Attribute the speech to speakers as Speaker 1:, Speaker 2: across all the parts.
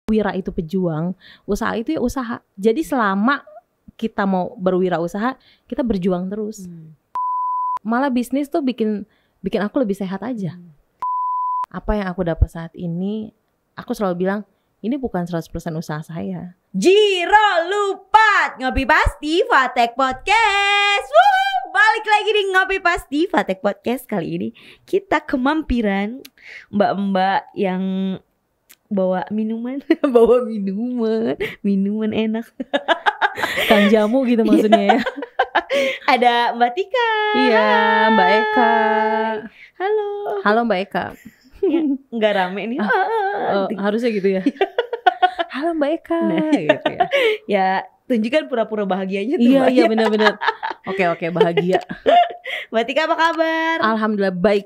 Speaker 1: Wira itu pejuang, usaha itu ya usaha. Jadi selama kita mau berwirausaha, kita berjuang terus. Malah bisnis tuh bikin aku lebih sehat aja. Apa yang aku dapat saat ini, aku selalu bilang, ini bukan 100% usaha saya.
Speaker 2: Jiro lupa ngopi pasti Fatek Podcast. Woo! Balik lagi di ngopi pasti Fatek Podcast. Kali ini kita kemampiran mbak-mbak yang bawa minuman, minuman enak.
Speaker 1: Kang jamu gitu maksudnya ya.
Speaker 2: Ada Mbak Tika.
Speaker 1: Iya, Mbak Eka.
Speaker 2: Halo
Speaker 1: Mbak Eka.
Speaker 2: Ya, nggak rame nih.
Speaker 1: Harusnya gitu ya. Halo Mbak Eka.
Speaker 2: Nah,
Speaker 1: gitu ya.
Speaker 2: Ya tunjukkan pura-pura bahagianya tuh.
Speaker 1: Iya benar-benar. Oke bahagia.
Speaker 2: Mbak Tika apa kabar?
Speaker 1: Alhamdulillah baik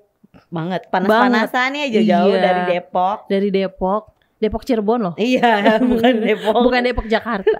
Speaker 2: Banget. Panas-panasan ya jauh-jauh dari Depok.
Speaker 1: Dari Depok Cirebon loh.
Speaker 2: Iya, bukan Depok.
Speaker 1: Bukan Depok Jakarta.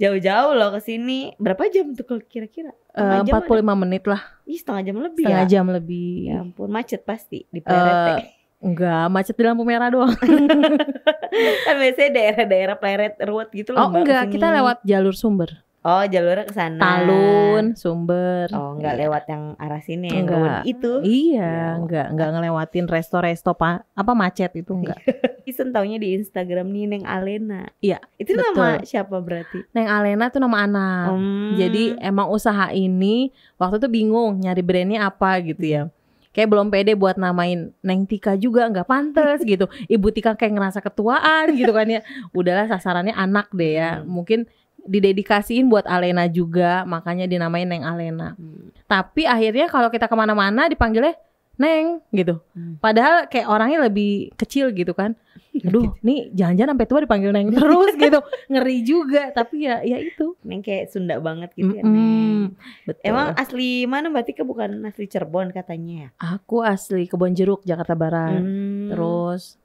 Speaker 2: Jauh-jauh loh ke sini. Berapa jam tuh kira-kira?
Speaker 1: 45 menit lah.
Speaker 2: Ih, setengah jam lebih
Speaker 1: Setengah
Speaker 2: ya.
Speaker 1: jam lebih.
Speaker 2: Ya ampun, macet pasti di Pleret.
Speaker 1: Enggak, macet di lampu merah doang.
Speaker 2: Kan biasanya daerah-daerah Pleret ruwet gitu loh.
Speaker 1: Oh enggak, kita lewat jalur Sumber.
Speaker 2: Oh, jalurnya ke sana.
Speaker 1: Talun, Sumber.
Speaker 2: Oh, enggak lewat yang arah sini yang
Speaker 1: Enggak.
Speaker 2: ruwet itu.
Speaker 1: Iya, enggak ngelewatin resto-resto apa macet itu enggak.
Speaker 2: Isen taunya di Instagram nih Neng Alena.
Speaker 1: Iya.
Speaker 2: Itu
Speaker 1: betul.
Speaker 2: nama siapa berarti?
Speaker 1: Neng Alena tuh nama anak. Jadi emang usaha ini waktu itu bingung nyari brandnya apa gitu ya. Kayak belum pede buat namain Neng Tika juga nggak pantas gitu. Ibu Tika kayak ngerasa ketuaan gitu kan ya. Udahlah sasarannya anak deh ya. Mungkin didedikasiin buat Alena juga, makanya dinamain Neng Alena. Tapi akhirnya kalau kita kemana-mana dipanggilnya Neng gitu. Padahal kayak orangnya lebih kecil gitu kan. Aduh, nih jangan-jangan sampai tua dipanggil Neng terus gitu. Ngeri juga, tapi ya itu.
Speaker 2: Neng kayak Sunda banget gitu ya, Neng.
Speaker 1: Betul.
Speaker 2: Emang asli mana Mbak Tika? Bukan asli Cirebon katanya ya?
Speaker 1: Aku asli Kebonjeruk, Jakarta Barat. Terus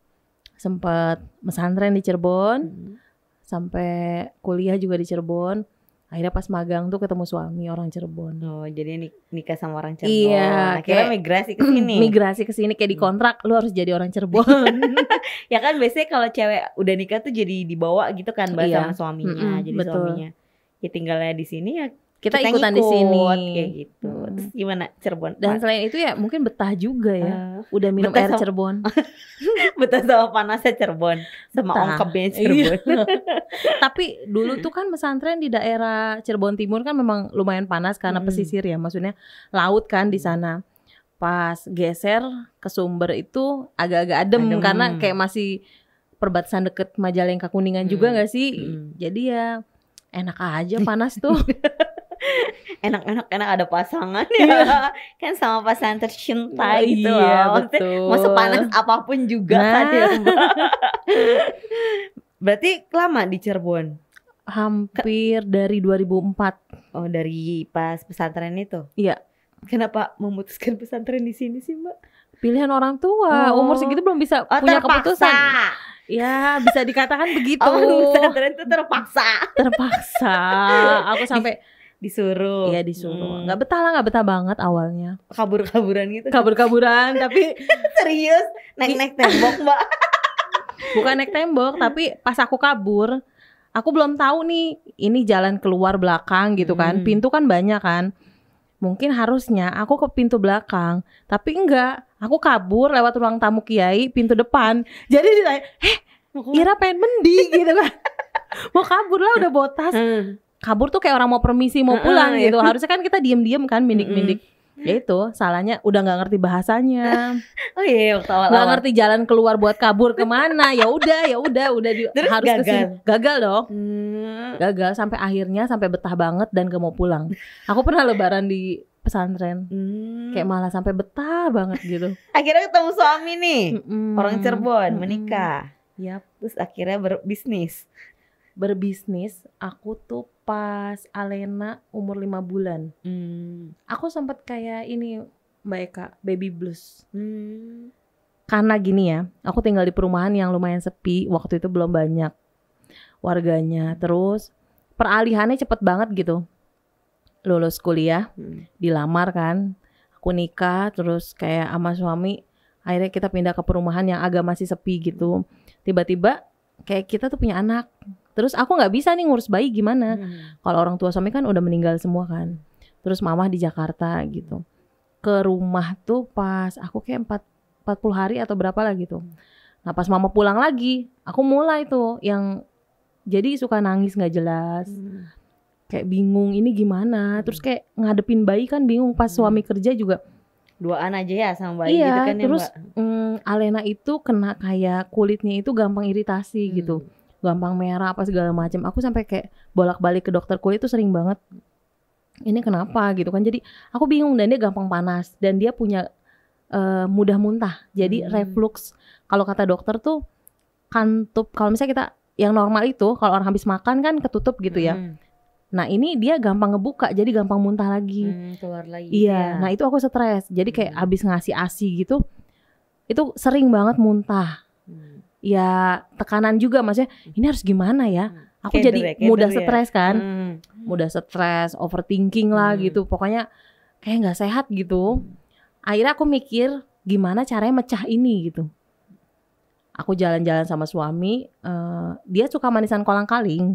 Speaker 1: sempat pesantren di Cirebon. Sampai kuliah juga di Cirebon. Akhirnya pas magang tuh ketemu suami orang Cirebon.
Speaker 2: Oh, jadi nikah sama orang Cirebon.
Speaker 1: Iya,
Speaker 2: akhirnya migrasi ke sini.
Speaker 1: Migrasi ke sini kayak dikontrak, lu harus jadi orang Cirebon.
Speaker 2: Ya kan biasanya kalau cewek udah nikah tuh jadi dibawa gitu kan sama suaminya, jadi
Speaker 1: betul.
Speaker 2: suaminya. Ya tinggalnya di sini ya
Speaker 1: kita ikutan di sini
Speaker 2: kayak gitu. Terus gimana Cirebon?
Speaker 1: Dan selain itu ya mungkin betah juga ya. Udah minum
Speaker 2: betah
Speaker 1: air Cirebon.
Speaker 2: Betah sama panasnya Cirebon, sama ongkepnya Cirebon.
Speaker 1: Tapi dulu tuh kan pesantren di daerah Cirebon Timur kan memang lumayan panas karena pesisir ya, maksudnya laut kan di sana. Pas geser ke Sumber itu agak-agak adem karena kayak masih perbatasan deket Majalengka Kuningan juga nggak sih? Jadi ya enak aja panas tuh.
Speaker 2: Enak ada pasangan ya. Kan sama pasangan tercinta gitu loh.
Speaker 1: Betul.
Speaker 2: Mau sepanas apapun juga kan ya. Berarti lama di Cirebon?
Speaker 1: Hampir dari 2004.
Speaker 2: Oh, dari pas pesantren itu?
Speaker 1: Iya.
Speaker 2: Kenapa memutuskan pesantren di sini sih, Mbak?
Speaker 1: Pilihan orang tua. Umur segitu belum bisa punya keputusan. Ya, bisa dikatakan begitu.
Speaker 2: Pesantren itu terpaksa.
Speaker 1: Aku sampai
Speaker 2: disuruh.
Speaker 1: Iya, disuruh. Nggak betah banget awalnya.
Speaker 2: Kabur-kaburan gitu.
Speaker 1: Kabur-kaburan tapi
Speaker 2: serius naik tembok, Mbak.
Speaker 1: Bukan naik tembok, tapi pas aku kabur, aku belum tahu nih ini jalan keluar belakang gitu kan. Pintu kan banyak kan. Mungkin harusnya aku ke pintu belakang, tapi enggak. Aku kabur lewat ruang tamu Kiai, pintu depan. Jadi ditanya, Ira pengen mendi gitu kan. Mau kabur lah udah botas. Kabur tuh kayak orang mau permisi mau pulang gitu. Harusnya kan kita diem-diem kan, mindik-mindik. Ya itu salahnya udah nggak ngerti bahasanya.
Speaker 2: Oh iya, waktu awal
Speaker 1: nggak ngerti jalan keluar buat kabur kemana. Ya udah harus kesini. Gagal dong. Gagal sampai akhirnya sampai betah banget dan gak mau pulang. Aku pernah lebaran di pesantren. Kayak malah sampai betah banget gitu.
Speaker 2: Akhirnya ketemu suami nih. Orang Cirebon menikah.
Speaker 1: Yap.
Speaker 2: Terus akhirnya
Speaker 1: berbisnis. Aku tuh pas Alena umur 5 bulan. Aku sempat kayak ini Mbak Eka, baby blues. Karena gini ya, aku tinggal di perumahan yang lumayan sepi. Waktu itu belum banyak warganya. Terus peralihannya cepet banget gitu. Lulus kuliah, dilamar kan. Aku nikah, terus kayak sama suami. Akhirnya kita pindah ke perumahan yang agak masih sepi gitu. Tiba-tiba kayak kita tuh punya anak. Terus aku nggak bisa nih ngurus bayi gimana? Kalau orang tua suami kan udah meninggal semua kan. Terus mama di Jakarta gitu. Ke rumah tuh pas aku kayak 40 hari atau berapa lah gitu. Nah pas mama pulang lagi, aku mulai tuh yang jadi suka nangis nggak jelas. Kayak bingung ini gimana. Terus kayak ngadepin bayi kan bingung. Pas suami kerja juga
Speaker 2: duaan aja ya sama bayi
Speaker 1: iya,
Speaker 2: gitu kan
Speaker 1: terus
Speaker 2: ya Mbak.
Speaker 1: Alena itu kena kayak kulitnya itu gampang iritasi gitu. Gampang merah apa segala macam. Aku sampai kayak bolak-balik ke dokter kulit itu sering banget. Ini kenapa gitu kan. Jadi aku bingung dan dia gampang panas dan dia punya mudah muntah. Jadi reflux. Kalau kata dokter tuh kantup. Kalau misalnya kita yang normal itu kalau orang habis makan kan ketutup gitu ya. Nah ini dia gampang ngebuka jadi gampang muntah lagi.
Speaker 2: Keluar lagi.
Speaker 1: Iya. Nah itu aku stres. Jadi kayak habis ngasih ASI gitu. Itu sering banget muntah. Ya tekanan juga maksudnya ini harus gimana ya. Aku jadi mudah stres kan. Mudah stres, overthinking lah gitu. Pokoknya kayak gak sehat gitu. Akhirnya aku mikir gimana caranya mecah ini gitu. Aku jalan-jalan sama suami. Dia suka manisan kolang-kaling.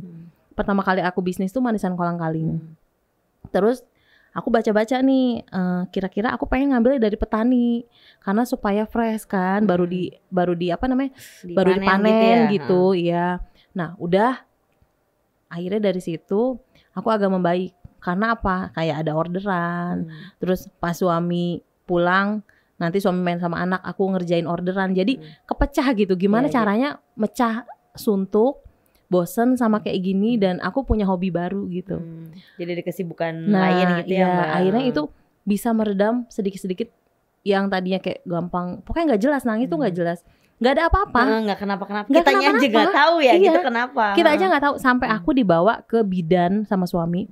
Speaker 1: Pertama kali aku bisnis tuh manisan kolang-kaling. Terus aku baca-baca nih, kira-kira aku pengen ngambil dari petani karena supaya fresh kan, baru di apa namanya, baru dipanen gitu ya. Nah udah, akhirnya dari situ aku agak membaik karena apa? Kayak ada orderan. Terus pas suami pulang, nanti suami main sama anak, aku ngerjain orderan. Jadi kepecah gitu. Gimana caranya mecah suntuk? Bosen sama kayak gini dan aku punya hobi baru gitu.
Speaker 2: Jadi ada kesibukan lain gitu ya Mbak.
Speaker 1: Akhirnya itu bisa meredam sedikit-sedikit yang tadinya kayak gampang. Pokoknya gak jelas, nangis tuh gak jelas. Gak ada apa-apa.
Speaker 2: Gak kenapa-kenapa. Kitanya aja gak tahu ya gitu kenapa.
Speaker 1: Kita aja gak tahu. Sampai aku dibawa ke bidan sama suami.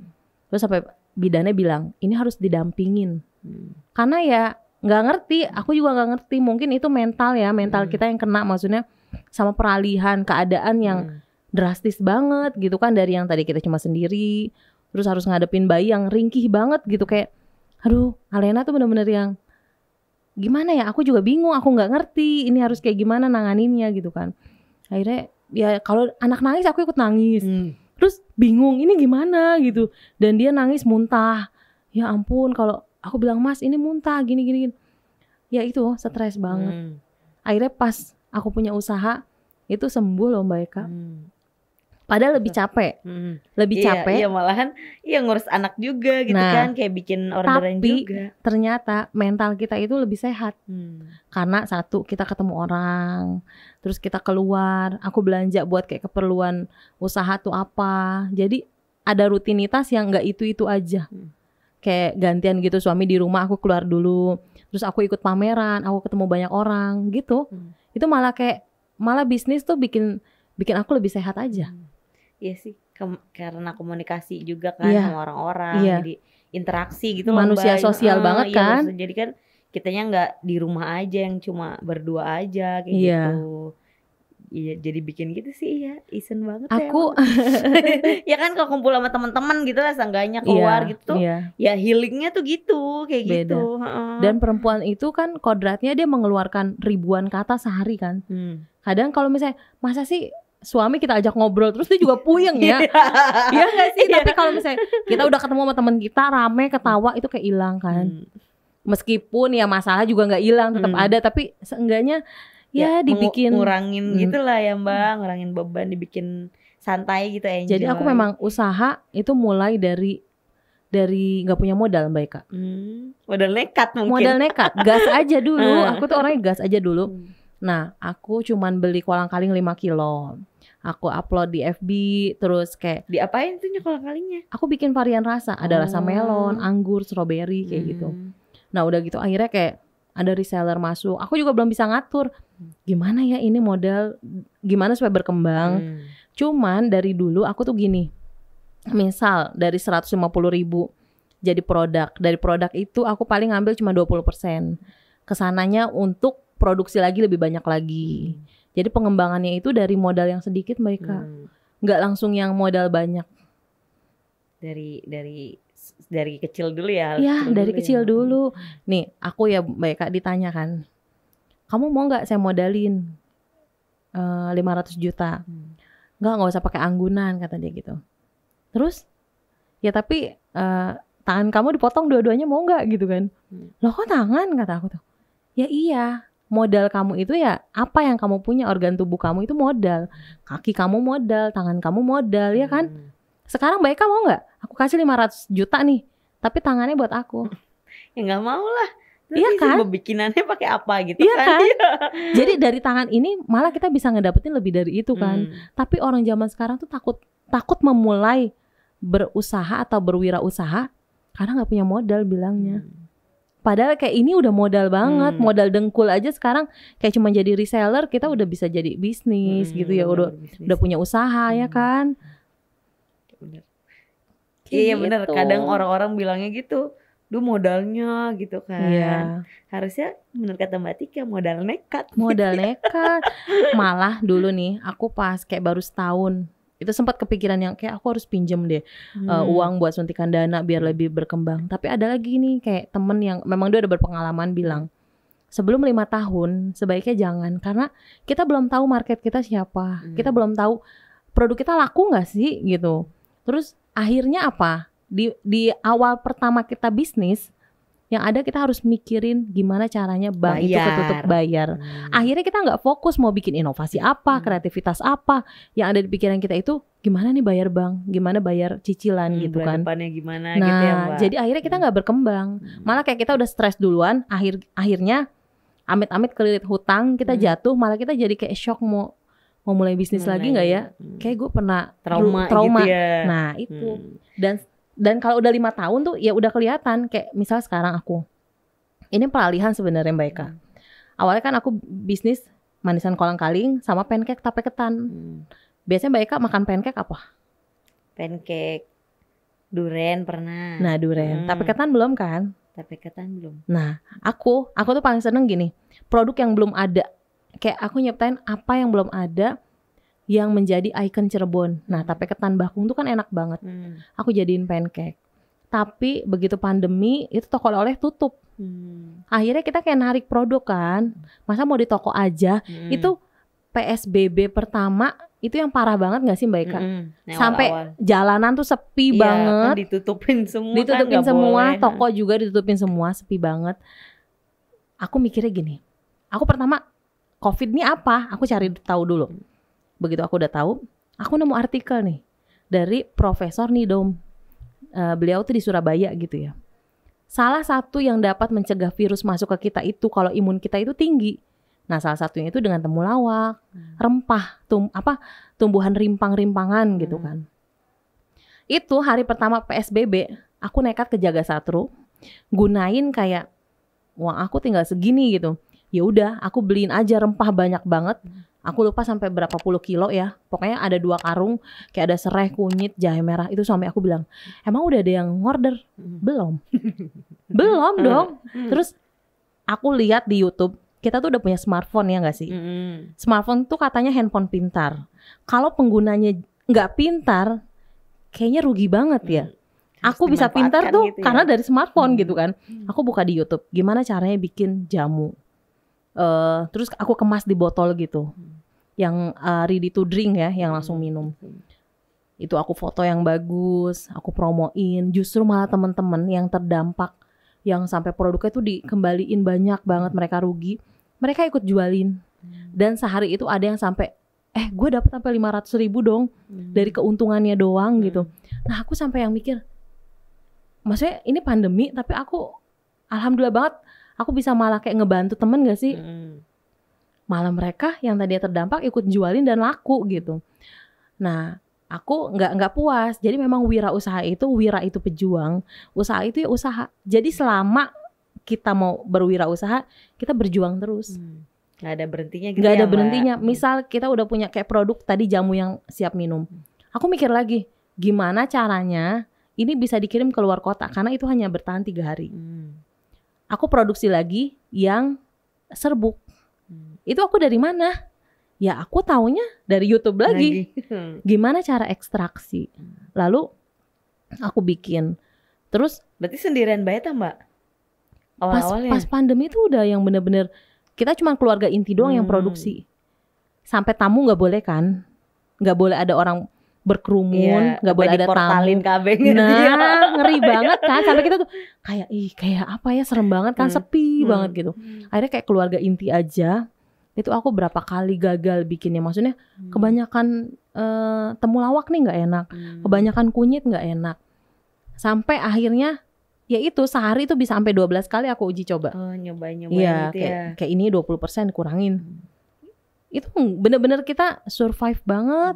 Speaker 1: Terus sampai bidannya bilang ini harus didampingin. Karena ya gak ngerti. Aku juga gak ngerti. Mungkin itu mental ya. Mental kita yang kena maksudnya sama peralihan keadaan yang drastis banget gitu kan. Dari yang tadi kita cuma sendiri terus harus ngadepin bayi yang ringkih banget gitu. Kayak aduh Alena tuh bener-bener yang gimana ya, aku juga bingung, aku gak ngerti ini harus kayak gimana nanganinnya gitu kan. Akhirnya ya kalau anak nangis aku ikut nangis. Terus bingung ini gimana gitu. Dan dia nangis muntah. Ya ampun kalau aku bilang mas ini muntah gini. Ya itu stres banget. Akhirnya pas aku punya usaha itu sembuh loh Mbak Eka. Padahal lebih capek. Lebih capek.
Speaker 2: Iya malahan ngurus anak juga gitu kan. Kayak bikin orderan juga.
Speaker 1: Tapi ternyata mental kita itu lebih sehat. Karena satu kita ketemu orang. Terus kita keluar. Aku belanja buat kayak keperluan usaha tuh apa. Jadi ada rutinitas yang gak itu-itu aja. Kayak gantian gitu suami di rumah aku keluar dulu. Terus aku ikut pameran. Aku ketemu banyak orang gitu. Itu malah bisnis tuh bikin aku lebih sehat aja.
Speaker 2: Iya sih, karena komunikasi juga kan sama orang-orang, jadi interaksi gitu loh.
Speaker 1: Manusia sosial banget kan.
Speaker 2: Jadi kan kitanya nggak di rumah aja yang cuma berdua aja kayak gitu. Iya, jadi bikin gitu sih ya, isen banget
Speaker 1: aku
Speaker 2: ya kan kalau kumpul sama teman-teman gitu lah, seenggaknya keluar gitu. Ya healingnya tuh gitu, kayak
Speaker 1: beda.
Speaker 2: Gitu.
Speaker 1: Dan perempuan itu kan kodratnya dia mengeluarkan ribuan kata sehari kan. Kadang kalau misalnya masa sih suami kita ajak ngobrol terus dia juga puyeng ya. Iya gak sih? Tapi kalau misalnya kita udah ketemu sama teman kita rame ketawa itu kayak hilang kan. Meskipun ya masalah juga gak hilang, tetap ada, tapi seenggaknya ya dibikin
Speaker 2: ngurangin gitu lah ya Mbak, ngurangin beban, dibikin santai gitu enjoy.
Speaker 1: Jadi aku memang usaha itu mulai dari gak punya modal Mbak Eka.
Speaker 2: Modal nekat mungkin.
Speaker 1: Modal nekat, gas aja dulu. Aku tuh orangnya gas aja dulu. Nah aku cuman beli kolang-kaling 5 kilo. Aku upload di FB. Terus kayak
Speaker 2: diapain tuh kolang-kalingnya?
Speaker 1: Aku bikin varian rasa. Ada rasa melon, anggur, strawberry kayak gitu. Nah udah gitu akhirnya kayak ada reseller masuk. Aku juga belum bisa ngatur gimana ya ini modal, gimana supaya berkembang. Cuman dari dulu aku tuh gini, misal dari 150.000 jadi produk. Dari produk itu aku paling ngambil cuma 20%. Kesananya untuk produksi lagi lebih banyak lagi. Jadi pengembangannya itu dari modal yang sedikit mereka. Nggak langsung yang modal banyak.
Speaker 2: Dari kecil dulu ya.
Speaker 1: Iya dari kecil dulu. Nih aku ya Mbak Eka ditanya kan, kamu mau nggak saya modalin 500 juta? Nggak usah pakai anggunan kata dia gitu. Terus ya tapi tangan kamu dipotong dua-duanya mau nggak gitu kan. Loh kok tangan kata aku tuh. Ya iya, modal kamu itu ya apa yang kamu punya, organ tubuh kamu itu modal. Kaki kamu modal, tangan kamu modal ya kan. Sekarang Mbak Eka mau nggak? Aku kasih 500 juta nih, tapi tangannya buat aku.
Speaker 2: Ya nggak mau lah.
Speaker 1: Iya kan?
Speaker 2: Bikinannya pakai apa gitu
Speaker 1: iya
Speaker 2: kan?
Speaker 1: Jadi dari tangan ini malah kita bisa ngedapetin lebih dari itu kan. Tapi orang zaman sekarang tuh takut memulai berusaha atau berwirausaha karena nggak punya modal bilangnya. Padahal kayak ini udah modal banget, modal dengkul aja sekarang kayak cuma jadi reseller kita udah bisa jadi bisnis gitu ya, udah punya usaha ya kan.
Speaker 2: Iya bener, kadang orang-orang bilangnya gitu. Duh modalnya gitu kan.
Speaker 1: Iya.
Speaker 2: Harusnya menurut kata Mbak Tika modal nekat.
Speaker 1: Modal nekat. Malah dulu nih aku pas kayak baru setahun itu sempat kepikiran yang kayak aku harus pinjem deh uang buat suntikan dana biar lebih berkembang. Tapi ada lagi nih kayak temen yang memang dia udah berpengalaman bilang sebelum 5 tahun sebaiknya jangan, karena kita belum tahu market kita siapa, kita belum tahu produk kita laku nggak sih gitu. Terus akhirnya apa? Di awal pertama kita bisnis, yang ada kita harus mikirin gimana caranya bank itu ketutup bayar. Akhirnya kita nggak fokus mau bikin inovasi apa, kreativitas apa. Yang ada di pikiran kita itu gimana nih bayar bank, gimana bayar cicilan gitu kan.
Speaker 2: Depannya gimana
Speaker 1: nah,
Speaker 2: gitu ya Mbak.
Speaker 1: Jadi akhirnya kita nggak berkembang. Malah kayak kita udah stres duluan, akhirnya amit-amit kelilit hutang, kita jatuh, malah kita jadi kayak shock mau mulai bisnis lagi nggak ya? Kayak gue pernah trauma.
Speaker 2: Gitu ya.
Speaker 1: Nah itu dan kalau udah 5 tahun tuh ya udah kelihatan. Kayak misal sekarang aku ini peralihan sebenarnya Mbak Eka. Awalnya kan aku bisnis manisan kolang-kaling sama pancake tape ketan. Biasanya Mbak Eka makan pancake apa?
Speaker 2: Pancake duren pernah.
Speaker 1: Nah duren, tape ketan belum kan?
Speaker 2: Tape ketan belum.
Speaker 1: Nah aku tuh paling seneng gini, produk yang belum ada. Kayak aku nyiptain apa yang belum ada yang menjadi ikon Cirebon. Nah, tape ketan bakung tuh kan enak banget. Aku jadiin pancake. Tapi begitu pandemi itu toko oleh-oleh tutup. Akhirnya kita kayak narik produk kan. Masa mau di toko aja? Itu PSBB pertama itu yang parah banget gak sih Mbak Eka? Sampai jalanan tuh sepi banget.
Speaker 2: Kan ditutupin semua.
Speaker 1: Ditutupin
Speaker 2: kan,
Speaker 1: semua,
Speaker 2: boleh.
Speaker 1: toko juga ditutupin semua, sepi banget. Aku mikirnya gini. Aku pertama COVID ini apa? Aku cari tahu dulu. Begitu aku udah tahu, aku nemu artikel nih dari Profesor Nidom. Beliau tuh di Surabaya gitu ya. Salah satu yang dapat mencegah virus masuk ke kita itu kalau imun kita itu tinggi. Nah, salah satunya itu dengan temulawak, rempah, tumbuhan rimpang-rimpangan gitu kan. Itu hari pertama PSBB, aku nekat ke Jaga Satru, gunain kayak uang aku tinggal segini gitu. Ya udah, aku beliin aja rempah banyak banget. Aku lupa sampai berapa puluh kilo ya. Pokoknya ada 2 karung, kayak ada serai, kunyit, jahe merah. Itu suami aku bilang, emang udah ada yang order? Belum. Belum dong. Terus aku lihat di YouTube, kita tuh udah punya smartphone ya gak sih? Smartphone tuh katanya handphone pintar. Kalau penggunanya gak pintar, kayaknya rugi banget ya. Aku bisa pintar tuh gitu karena dari smartphone gitu kan. Aku buka di YouTube, gimana caranya bikin jamu. Terus aku kemas di botol gitu. Yang ready to drink ya, yang langsung minum. Itu aku foto yang bagus, aku promoin. Justru malah teman-teman yang terdampak, yang sampai produknya tuh dikembaliin banyak banget, mereka rugi, mereka ikut jualin. Dan sehari itu ada yang sampai gue dapet sampai 500.000 dong dari keuntungannya doang gitu. Nah aku sampai yang mikir, maksudnya ini pandemi tapi aku alhamdulillah banget aku bisa malah kayak ngebantu temen gak sih? Malah mereka yang tadinya terdampak ikut jualin dan laku gitu. Nah, aku nggak puas. Jadi memang wira itu pejuang. Usaha itu ya usaha. Jadi selama kita mau berwirausaha, kita berjuang terus.
Speaker 2: Gak ada berhentinya gitu.
Speaker 1: Gak ada berhentinya. Misal kita udah punya kayak produk tadi jamu yang siap minum. Aku mikir lagi, gimana caranya ini bisa dikirim ke luar kota karena itu hanya bertahan 3 hari. Aku produksi lagi yang serbuk. Itu aku dari mana? Ya aku taunya dari YouTube lagi. Gimana cara ekstraksi. Lalu aku bikin. Terus
Speaker 2: berarti sendirian banget Mbak? Awal-awalnya
Speaker 1: pas pandemi itu udah yang bener-bener kita cuma keluarga inti doang yang produksi. Sampai tamu gak boleh kan. nggak boleh ada orang berkerumun, nggak boleh ada tamu.
Speaker 2: Nah,
Speaker 1: ngeri banget kan. Sampai kita tuh kayak apa ya, serem banget kan, sepi banget gitu. Akhirnya kayak keluarga inti aja. Itu aku berapa kali gagal bikinnya. Maksudnya kebanyakan temulawak nih nggak enak, kebanyakan kunyit nggak enak. Sampai akhirnya ya itu sehari itu bisa sampai 12 kali aku uji coba.
Speaker 2: Nyobain
Speaker 1: Iya,
Speaker 2: gitu ya.
Speaker 1: kayak ini 20% kurangin. Itu bener-bener kita survive banget,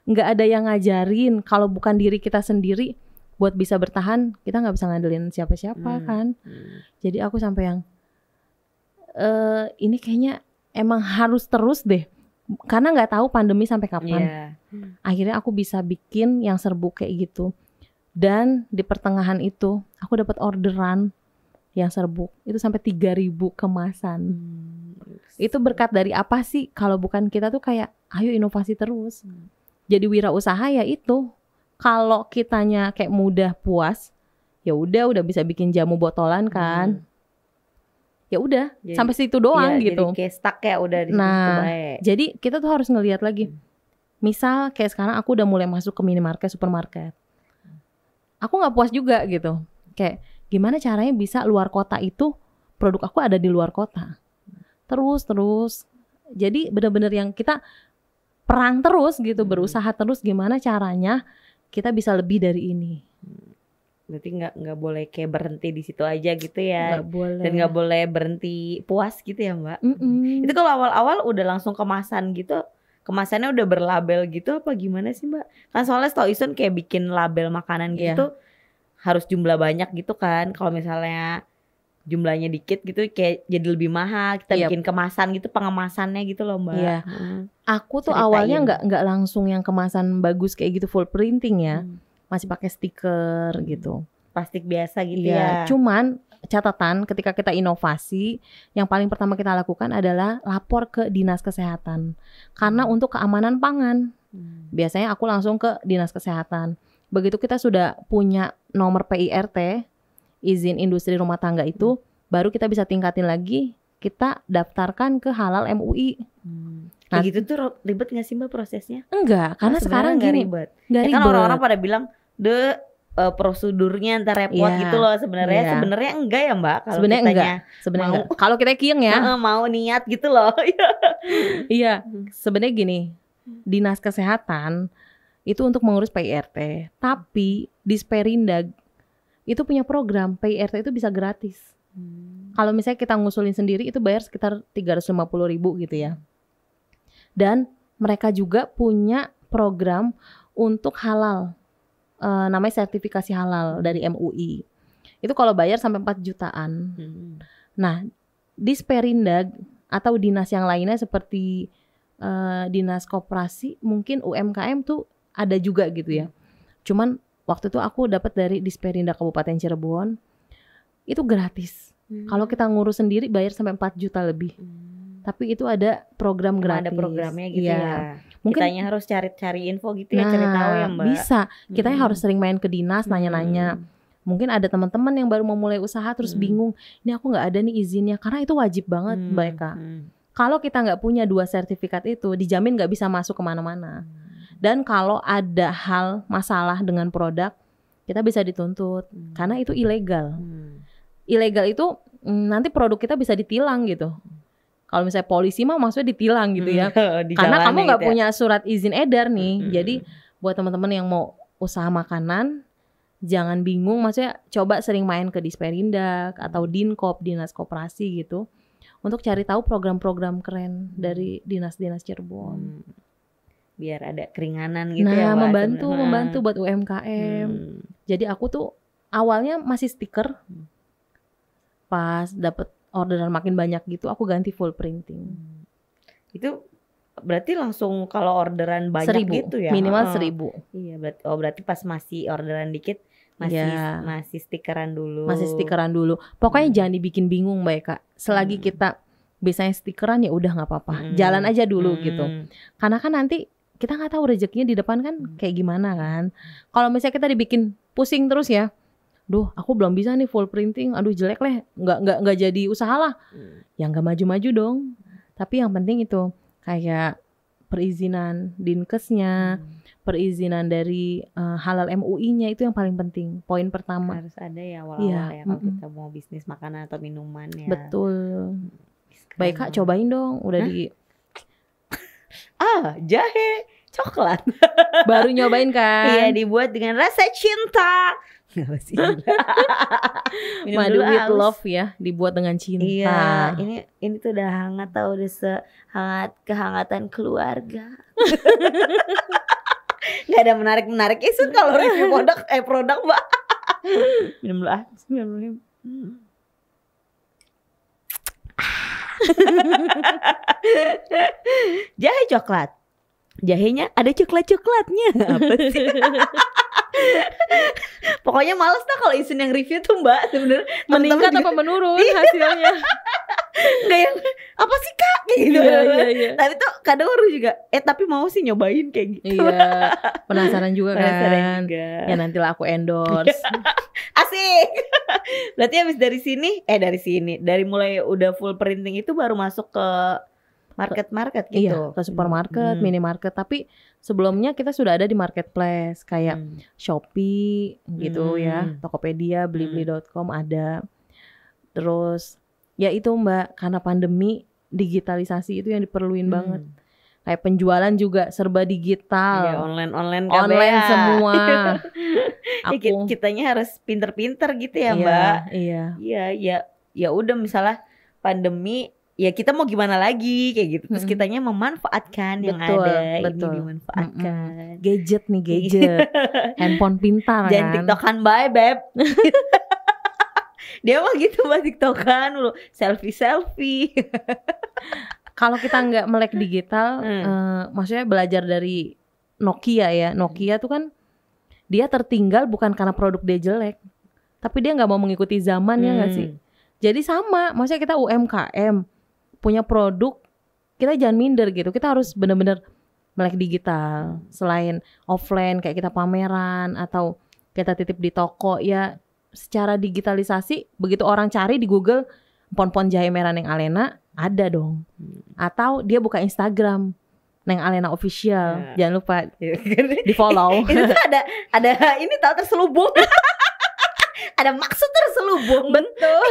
Speaker 1: nggak ada yang ngajarin. Kalau bukan diri kita sendiri buat bisa bertahan, kita nggak bisa ngandelin siapa-siapa kan. Jadi aku sampai yang ini kayaknya emang harus terus deh, karena nggak tahu pandemi sampai kapan. Akhirnya aku bisa bikin yang serbuk kayak gitu. Dan di pertengahan itu aku dapat orderan yang serbuk itu sampai 3.000 kemasan. Itu berkat dari apa sih? Kalau bukan kita tuh kayak ayo inovasi terus. Jadi wirausaha ya itu. Kalau kitanya kayak mudah puas, ya udah bisa bikin jamu botolan kan. Ya udah sampai situ doang gitu.
Speaker 2: Jadi kayak stuck ya udah di situ.
Speaker 1: Jadi kita tuh harus ngelihat lagi. Misal kayak sekarang aku udah mulai masuk ke minimarket, supermarket. Aku nggak puas juga gitu. Kayak gimana caranya bisa luar kota itu produk aku ada di luar kota. Terus. Jadi benar-benar yang kita perang terus gitu, berusaha terus gimana caranya kita bisa lebih dari ini.
Speaker 2: Berarti nggak boleh kayak berhenti di situ aja gitu ya.
Speaker 1: Nggak boleh.
Speaker 2: Dan nggak boleh berhenti puas gitu ya Mbak. Itu kalau awal-awal udah langsung kemasan gitu, kemasannya udah berlabel gitu apa gimana sih Mbak? Kan soalnya setahu Isun kayak bikin label makanan gitu harus jumlah banyak gitu kan. Kalau misalnya jumlahnya dikit gitu kayak jadi lebih mahal. Kita bikin kemasan gitu, pengemasannya gitu loh Mbak.
Speaker 1: Iya. Aku tuh awalnya nggak langsung yang kemasan bagus kayak gitu full printing ya. Masih pakai stiker gitu.
Speaker 2: Plastik biasa gitu ya.
Speaker 1: Cuman catatan ketika kita inovasi, yang paling pertama kita lakukan adalah lapor ke Dinas Kesehatan. Karena untuk keamanan pangan. Biasanya aku langsung ke Dinas Kesehatan. Begitu kita sudah punya nomor PIRT, izin industri rumah tangga itu, baru kita bisa tingkatin lagi, kita daftarkan ke Halal MUI.
Speaker 2: Kayak gitu tuh ribet gak sih Mbak prosesnya?
Speaker 1: Enggak, karena sekarang
Speaker 2: gak
Speaker 1: gini,
Speaker 2: ribet.
Speaker 1: Gak ribet.
Speaker 2: Kan orang-orang pada bilang, prosedurnya ntar repot gitu loh sebenarnya. Sebenarnya enggak ya Mbak, kalau
Speaker 1: sebenarnya enggak. Kalau kita kieng ya,
Speaker 2: mau niat gitu loh.
Speaker 1: Iya, sebenarnya gini, Dinas Kesehatan itu untuk mengurus PIRT, tapi Disperindag itu punya program PIRT itu bisa gratis. Kalau misalnya kita ngusulin sendiri itu bayar sekitar 350.000 gitu ya. Dan mereka juga punya program untuk halal, namanya sertifikasi halal dari MUI. Itu kalau bayar sampai 4 jutaan. Nah, Disperindag atau dinas yang lainnya seperti dinas koperasi, mungkin UMKM tuh ada juga gitu ya. Cuman waktu itu aku dapat dari Disperindag Kabupaten Cirebon, itu gratis. Kalau kita ngurus sendiri bayar sampai 4 juta lebih. Tapi itu ada program gratis.
Speaker 2: Ada programnya gitu ya.
Speaker 1: Mungkin
Speaker 2: kitanya harus cari info gitu ya, cari tahu ya Mbak.
Speaker 1: Bisa. Kitanya harus sering main ke dinas, nanya-nanya. Mungkin ada teman-teman yang baru mau mulai usaha terus bingung, ini aku nggak ada nih izinnya, karena itu wajib banget Mbak Eka. Kalau kita nggak punya 2 sertifikat itu, dijamin nggak bisa masuk kemana-mana. Dan kalau ada hal masalah dengan produk, kita bisa dituntut karena itu ilegal. Ilegal itu nanti produk kita bisa ditilang gitu. Kalau misalnya polisi mah maksudnya ditilang gitu ya. Karena kamu nggak punya surat izin edar nih. Jadi buat teman-teman yang mau usaha makanan, jangan bingung. Maksudnya coba sering main ke Disperindag atau Dinkop, Dinas Koperasi gitu, untuk cari tahu program-program keren dari dinas-dinas Cirebon.
Speaker 2: Biar ada keringanan gitu ya Mbak.
Speaker 1: Membantu buat UMKM. Jadi aku tuh awalnya masih stiker. Pas dapet orderan makin banyak gitu, aku ganti full printing.
Speaker 2: Itu berarti langsung kalau orderan banyak
Speaker 1: 1.000,
Speaker 2: gitu ya?
Speaker 1: Minimal 1.000.
Speaker 2: Iya, berarti pas masih orderan dikit masih stikeran dulu.
Speaker 1: Masih stikeran dulu. Pokoknya jangan dibikin bingung Mbak Eka. Selagi kita biasanya stikeran ya udah nggak apa-apa. Jalan aja dulu gitu. Karena kan nanti kita nggak tahu rezekinya di depan kan kayak gimana kan. Kalau misalnya kita dibikin pusing terus ya, duh aku belum bisa nih full printing, aduh jelek lah, nggak jadi usaha lah. Ya nggak maju-maju dong. Tapi yang penting itu kayak perizinan Dinkesnya, perizinan dari halal MUI-nya, itu yang paling penting. Poin pertama.
Speaker 2: Harus ada ya awal-awal ya kalau kita mau bisnis makanan atau minuman ya.
Speaker 1: Betul. Baik Kak, cobain dong. Udah di
Speaker 2: jahe coklat.
Speaker 1: baru nyobain kan?
Speaker 2: Iya, dibuat dengan rasa cinta.
Speaker 1: Madu with love ya, dibuat dengan cinta.
Speaker 2: Iya, ini tuh udah hangat tau, udah sehangat kehangatan keluarga. Gak ada menarik-menarik isun kalau review produk Mbak. Minum dulu Bismillahirrahmanirrahim. Jahe coklat. Jahenya ada coklat-coklatnya. Apa sih? Pokoknya males dah kalau isun yang review tuh Mbak, sebenarnya
Speaker 1: meningkat apa menurun hasilnya.
Speaker 2: Enggak yang apa sih Kak kayak gitu. Iya. Tapi tuh kadang orang juga tapi mau sih nyobain kayak gitu.
Speaker 1: Iya. Penasaran juga kan. Ya nantilah aku endorse.
Speaker 2: Asik. Berarti habis dari mulai udah full printing itu baru masuk ke market gitu.
Speaker 1: Iya, ke supermarket, minimarket. Tapi sebelumnya kita sudah ada di marketplace kayak Shopee gitu ya, Tokopedia, Blibli.com ada. Terus ya itu Mbak, karena pandemi digitalisasi itu yang diperluin banget. Kayak penjualan juga serba digital.
Speaker 2: Iya, online
Speaker 1: semua.
Speaker 2: Kitanya harus pinter-pinter gitu ya Mbak. Iya. Ya udah misalnya pandemi, ya kita mau gimana lagi kayak gitu. Terus kitanya memanfaatkan yang ada. Betul. Ini dimanfaatkan.
Speaker 1: Gadget. Handphone pintar.
Speaker 2: Jangan TikTokan bye beb. Dia mah gitu Mbak, TikTokan lu selfie.
Speaker 1: Kalau kita nggak melek digital, maksudnya belajar dari Nokia ya. Nokia tuh kan dia tertinggal bukan karena produk dia jelek, tapi dia nggak mau mengikuti zaman ya nggak sih. Jadi sama, maksudnya kita UMKM punya produk, kita jangan minder gitu. Kita harus benar-benar melek digital. Selain offline kayak kita pameran atau kita titip di toko ya, secara digitalisasi begitu orang cari di Google pon-pon jahe merah Neng Alena ada dong. Atau dia buka Instagram Neng Alena official, jangan lupa di follow.
Speaker 2: Itu tuh ada ini tahu terselubung. Ada maksud terselubung.
Speaker 1: Betul.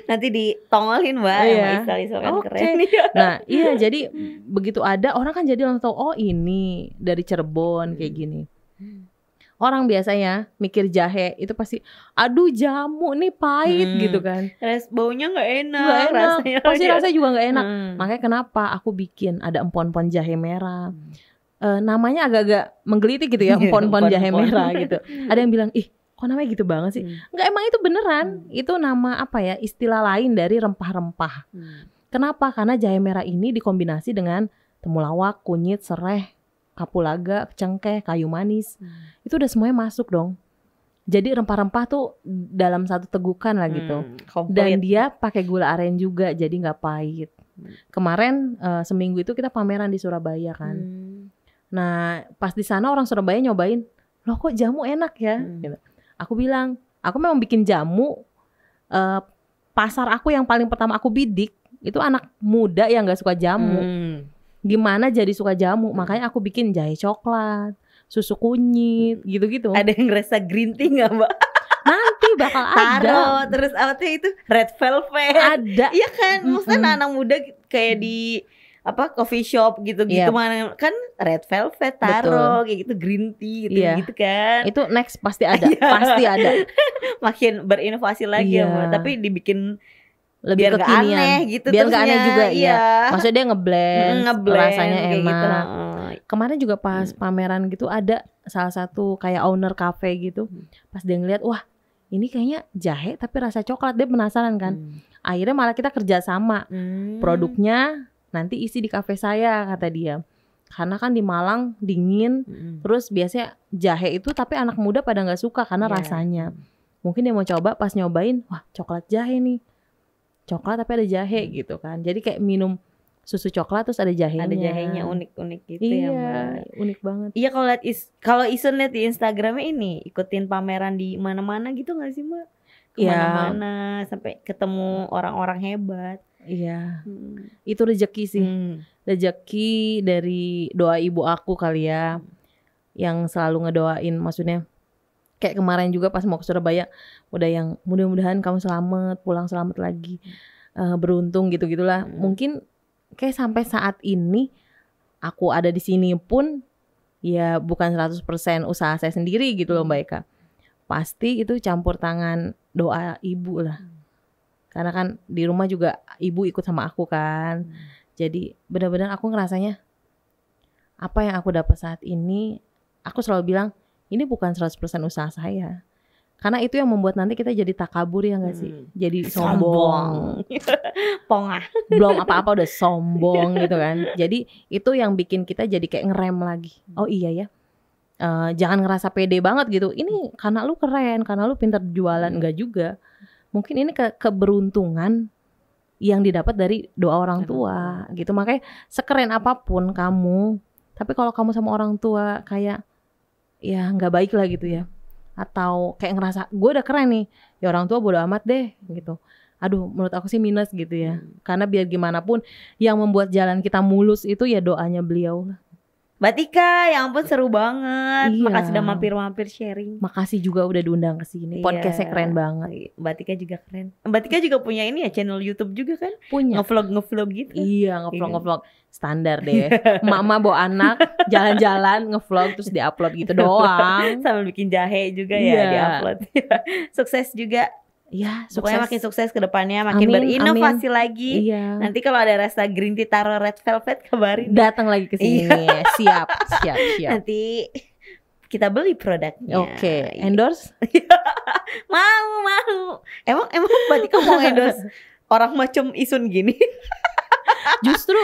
Speaker 2: Nanti ditongolin Mbak sama istilah-istilah kan keren.
Speaker 1: Nah iya, jadi begitu ada orang kan jadi langsung tahu, oh ini dari Cirebon kayak gini. Orang biasanya mikir jahe itu pasti, aduh jamu nih pahit gitu kan.
Speaker 2: Baunya nggak enak.
Speaker 1: Rasanya juga nggak enak. Makanya kenapa aku bikin ada empon-empon jahe merah. Namanya agak-agak menggelitik gitu ya, empon-empon jahe merah gitu. Ada yang bilang, ih kok namanya gitu banget sih? Enggak, emang itu beneran. Itu nama apa ya, istilah lain dari rempah-rempah. Kenapa? Karena jahe merah ini dikombinasi dengan temulawak, kunyit, sereh, kapulaga, cengkeh, kayu manis. Itu udah semuanya masuk dong. Jadi rempah-rempah tuh dalam satu tegukan lah gitu. Dan dia pakai gula aren juga, jadi nggak pahit. Kemarin seminggu itu kita pameran di Surabaya kan. Nah pas di sana orang Surabaya nyobain, loh kok jamu enak ya? Gitu. Aku bilang, aku memang bikin jamu. Pasar aku yang paling pertama aku bidik itu anak muda yang nggak suka jamu. Gimana jadi suka jamu? Makanya aku bikin jahe coklat, susu kunyit, gitu-gitu.
Speaker 2: Ada yang ngerasa green tea nggak Mbak?
Speaker 1: Nanti bakal ada.
Speaker 2: Terus apa tuh itu red velvet?
Speaker 1: Ada.
Speaker 2: Iya kan, maksudnya anak muda kayak di coffee shop gitu-gitu mana kan red velvet kayak gitu, green tea gitu kan.
Speaker 1: Itu next pasti ada, pasti ada.
Speaker 2: Makin berinovasi lagi ya Mbak, tapi dibikin
Speaker 1: lebih
Speaker 2: biar
Speaker 1: kekinian,
Speaker 2: aneh gitu,
Speaker 1: biar nggak aneh juga
Speaker 2: iya.
Speaker 1: Maksudnya dia ngeblend rasanya enak
Speaker 2: gitu.
Speaker 1: Kemarin juga pas pameran gitu ada salah satu kayak owner cafe gitu, pas dia ngeliat, wah ini kayaknya jahe tapi rasa coklat, dia penasaran kan. Akhirnya malah kita kerja sama, produknya nanti isi di kafe saya kata dia, karena kan di Malang dingin, terus biasanya jahe itu tapi anak muda pada nggak suka karena rasanya. Mungkin dia mau coba, pas nyobain, wah coklat jahe nih, coklat tapi ada jahe gitu kan. Jadi kayak minum susu coklat terus ada jahenya.
Speaker 2: Ada jahenya unik-unik gitu ya Mbak.
Speaker 1: Unik banget.
Speaker 2: Iya kalau Isun lihat di Instagramnya ini ikutin pameran di mana-mana gitu nggak sih Mbak? Kemana-mana sampai ketemu orang-orang hebat.
Speaker 1: Iya. Itu rezeki sih. rezeki dari doa ibu aku kali ya, yang selalu ngedoain. Maksudnya kayak kemarin juga pas mau ke Surabaya, udah yang mudah-mudahan kamu selamat, pulang selamat lagi, beruntung gitu-gitulah. Mungkin kayak sampai saat ini aku ada di sini pun ya bukan 100% usaha saya sendiri gitu loh Mbak Eka. Pasti itu campur tangan doa ibu lah. Karena kan di rumah juga ibu ikut sama aku kan. Jadi benar-benar aku ngerasanya apa yang aku dapat saat ini, aku selalu bilang ini bukan 100% usaha saya. Karena itu yang membuat nanti kita jadi takabur ya gak sih? Jadi sombong.
Speaker 2: Pongah.
Speaker 1: Belum apa-apa udah sombong gitu kan. Jadi itu yang bikin kita jadi kayak ngerem lagi. Oh iya ya, jangan ngerasa pede banget gitu. Ini karena lu keren, karena lu pintar jualan. Enggak juga. Mungkin ini keberuntungan yang didapat dari doa orang tua gitu. Makanya sekeren apapun kamu, tapi kalau kamu sama orang tua kayak ya gak baik lah gitu ya, atau kayak ngerasa gue udah keren nih, ya orang tua bodo amat deh gitu. Aduh, menurut aku sih minus gitu ya. Karena biar gimana pun yang membuat jalan kita mulus itu ya doanya beliau.
Speaker 2: Mbak Tika, ya ampun seru banget.
Speaker 1: Iya.
Speaker 2: Makasih udah mampir-mampir sharing.
Speaker 1: Makasih juga udah diundang ke sini. Podcastnya keren banget.
Speaker 2: Mbak Tika juga keren. Mbak Tika juga punya ini ya, channel YouTube juga kan?
Speaker 1: Punya.
Speaker 2: Ngevlog gitu.
Speaker 1: Iya, ngevlog standar deh. Mama bawa anak jalan-jalan ngevlog terus diupload gitu doang.
Speaker 2: Sambil bikin jahe juga ya diupload. Sukses juga.
Speaker 1: Ya,
Speaker 2: pokoknya makin sukses ke depannya, makin berinovasi lagi.
Speaker 1: Iya.
Speaker 2: Nanti kalau ada rasa green tea taro red velvet kabarin.
Speaker 1: Datang lagi ke sini. Siap.
Speaker 2: Nanti kita beli produknya.
Speaker 1: Oke. Endorse?
Speaker 2: Mau. Emang berarti kamu mau endorse orang macam Isun gini?
Speaker 1: Justru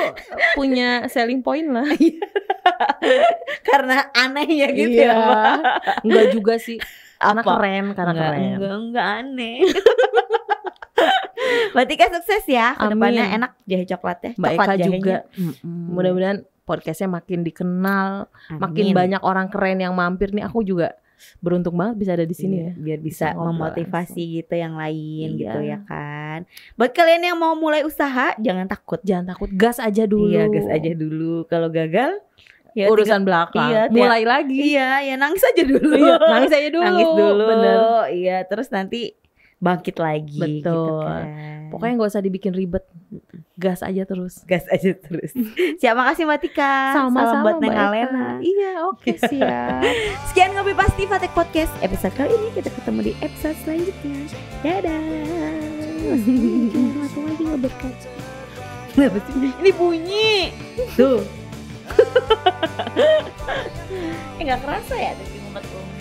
Speaker 1: punya selling point lah.
Speaker 2: Karena aneh ya gitu
Speaker 1: ya. Enggak juga sih.
Speaker 2: Karena
Speaker 1: keren.
Speaker 2: Enggak aneh. Berarti kan sukses ya. Kedepannya enak jahe coklatnya.
Speaker 1: Mbak Eka juga. Mudah-mudahan podcastnya makin dikenal. Makin banyak orang keren yang mampir nih. Aku juga beruntung banget bisa ada di sini ya.
Speaker 2: Biar bisa memotivasi gitu yang lain gitu ya kan. Buat kalian yang mau mulai usaha, jangan takut.
Speaker 1: Gas aja dulu.
Speaker 2: Iya, gas aja dulu. Kalau gagal
Speaker 1: ya urusan belakang. Mulai lagi.
Speaker 2: Iya, ya nangis aja dulu.
Speaker 1: Nangis dulu.
Speaker 2: Bener. Iya, terus nanti bangkit lagi.
Speaker 1: Betul.
Speaker 2: Gitu kan.
Speaker 1: Pokoknya gak usah dibikin ribet. Gas aja terus.
Speaker 2: Siap, makasih Mbak Tika.
Speaker 1: Sama-sama
Speaker 2: buat Neng Alena.
Speaker 1: Iya, oke, siap.
Speaker 2: Sekian Ngopi Pasti Fatek Podcast episode kali ini. Kita ketemu di episode selanjutnya. Dadah. Langsung lagi ngeberkat. Ini bunyi. Tuh. Gak kerasa ya tadi ngumpet-ngumpet.